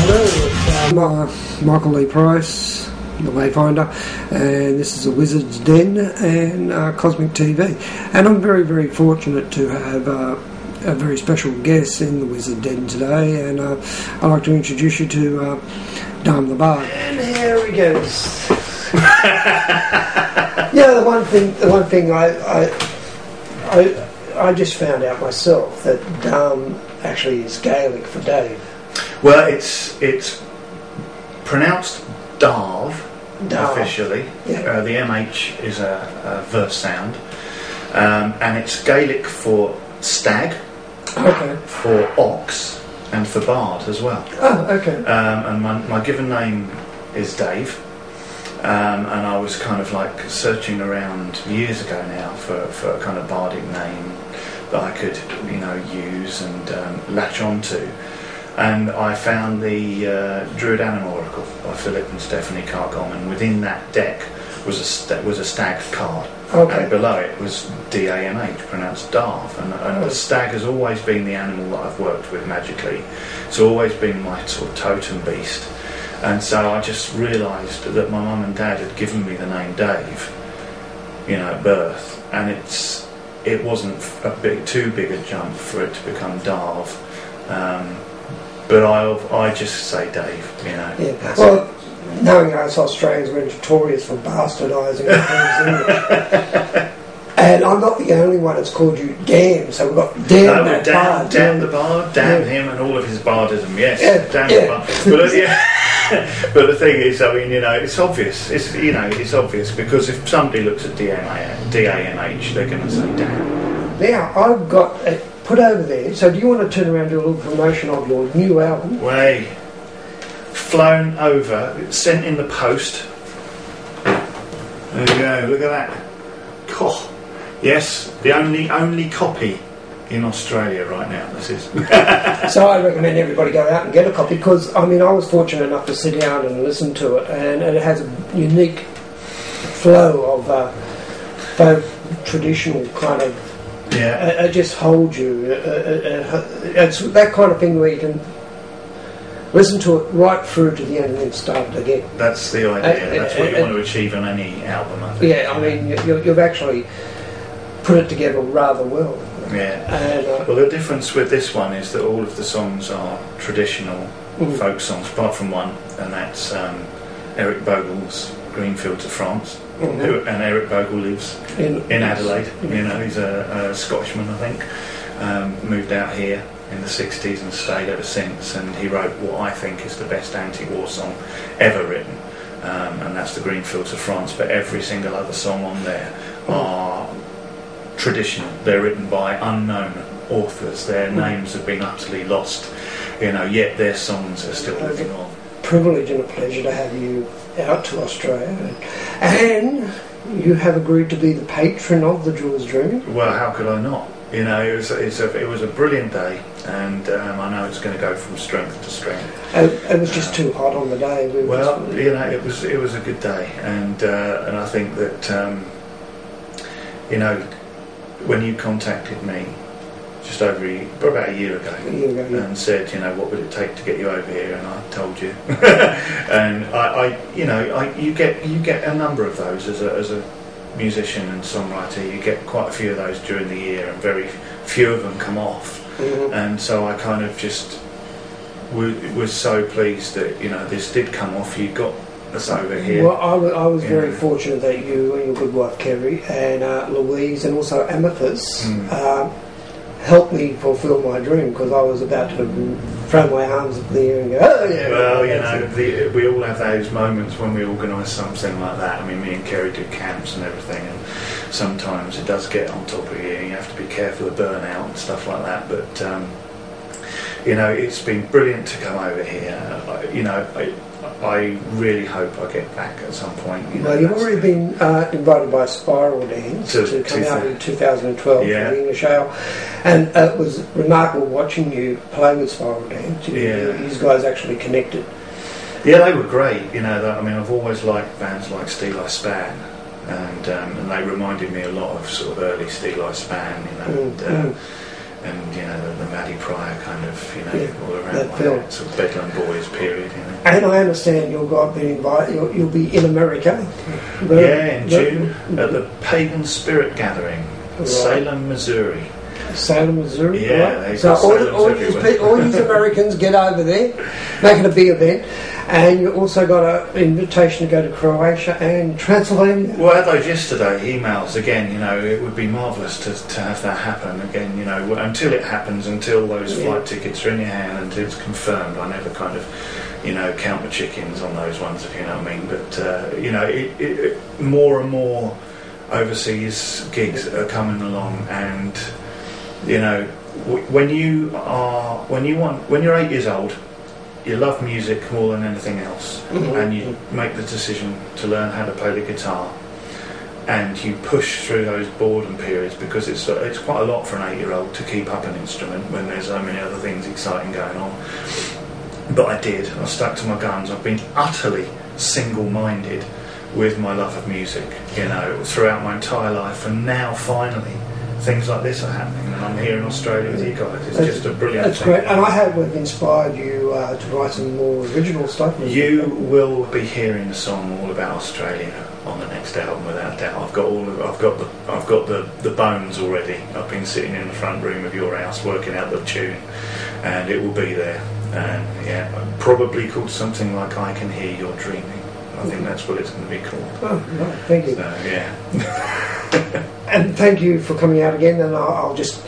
Hello, it's Michael Lee Price, the Wayfinder, and this is a Wizard's Den and Cosmic TV. And I'm very, very fortunate to have a very special guest in the Wizard Den today, and I'd like to introduce you to Damh the Bard. And here he goes. Yeah, the one thing I just found out myself that Damh actually is Gaelic for Dave. Well, it's pronounced Darv officially. Yeah. The MH is a verse sound, and it's Gaelic for stag, Okay. for ox, and for bard as well. Oh, okay. And my given name is Dave, and I was kind of like searching around years ago now for a kind of bardic name that I could, use and latch onto. And I found the Druid Animal Oracle by Philip and Stephanie Cargom, and within that deck was a stag card. Okay. And below it was D-A-M-H, pronounced Darv. And the stag has always been the animal that I've worked with magically. It's always been my sort of totem beast. And so I just realised that my mum and dad had given me the name Dave, at birth, and it wasn't too big a jump for it to become Darv. But I just say Dave, Yeah. Well, knowing us Australians, we're notorious for bastardising things. And I'm not the only one that's called you Damh, so we've got Damh the Bard. Damh the Bard, damn him and all of his bardism, yes. Yeah, Damn yeah. the Bard. But the thing is, it's obvious. It's obvious because if somebody looks at D-A-M-H, they're going to say Damn. Now, I've got it put over there, so do you want to turn around and do a little promotion of your new album? Way. Flown over, sent in the post. There you go, look at that. Oh, yes, the only copy in Australia right now, this is. So I recommend everybody go out and get a copy, because, I was fortunate enough to sit down and listen to it, and it has a unique flow of folk traditional kind of. Yeah. It just holds you. It's that kind of thing where you can listen to it right through to the end and then start it again. That's the idea. That's what you want to achieve on any album, I think. Yeah, you've actually put it together rather well. Yeah. And, well, the difference with this one is that all of the songs are traditional folk songs, apart from one, and that's Eric Bogle's Greenfields of France. And Eric Bogle lives in Adelaide. He's a Scotsman, I think. Moved out here in the 60s and stayed ever since. And he wrote what I think is the best anti-war song ever written, and that's the Greenfields of France. But every single other song on there are traditional. They're written by unknown authors. Their names have been utterly lost. Yet their songs are still living on. Privilege and a pleasure to have you out to Australia, and you have agreed to be the patron of the Druids-dreaming. Well, how could I not? It was a brilliant day, and I know it's going to go from strength to strength. It was just too hot on the day. It was a good day, and I think that when you contacted me just about a year ago, and said, what would it take to get you over here, and I told you, and you get a number of those as a musician and songwriter. You get quite a few of those during the year, and very few of them come off. And so I kind of just was so pleased that this did come off. You got us over here. Well, I was very fortunate that you and your good wife Kerry and Louise and also Amethyst helped me fulfil my dream, because I was about to throw my arms up in the air and go, oh yeah. Well, we all have those moments when we organise something like that. I mean, me and Kerry do camps and everything, and sometimes it does get on top of you, and you have to be careful of burnout and stuff like that. But it's been brilliant to come over here. I really hope I get back at some point. Well, you've already been invited by Spiral Dance to come out in 2012 for the English Ale, and it was remarkable watching you play with Spiral Dance. These guys actually connected. Yeah, they were great. I've always liked bands like Steeleye Span, and they reminded me a lot of sort of early Steeleye Span. and the Maddie Pryor kind of all around that like film. that sort of Bedlam Boys period. And I understand you'll be in America. In June at the Pagan Spirit Gathering, Right. Salem, Missouri. Salem, Missouri. Yeah, right? they So got all Salems all these Americans get over there, make it a big event, and you also got an invitation to go to Croatia and Transylvania. Well, I had those yesterday, emails again, it would be marvellous to have that happen again, until it happens, until those flight tickets are in your hand, until it's confirmed. I never kind of, count the chickens on those ones, if you know what I mean. But, more and more overseas gigs are coming along, and, when you're 8 years old, you love music more than anything else, and you make the decision to learn how to play the guitar, and you push through those boredom periods, because it's quite a lot for an 8-year-old to keep up an instrument when there's so many other things exciting going on. But I did. I stuck to my guns. I've been utterly single-minded with my love of music, throughout my entire life, and now finally things like this are happening, and I'm here in Australia with you guys. It's just a brilliant That's thing. great, and I have inspired you to write some more original stuff. You will be hearing a song all about Australia on the next album, without doubt. I've got the bones already. I've been sitting in the front room of your house working out the tune, and it will be there. And probably called something like "I Can Hear You're Dreaming." I think that's what it's going to be called. Oh, right, thank you. So, yeah. And thank you for coming out again, and I'll just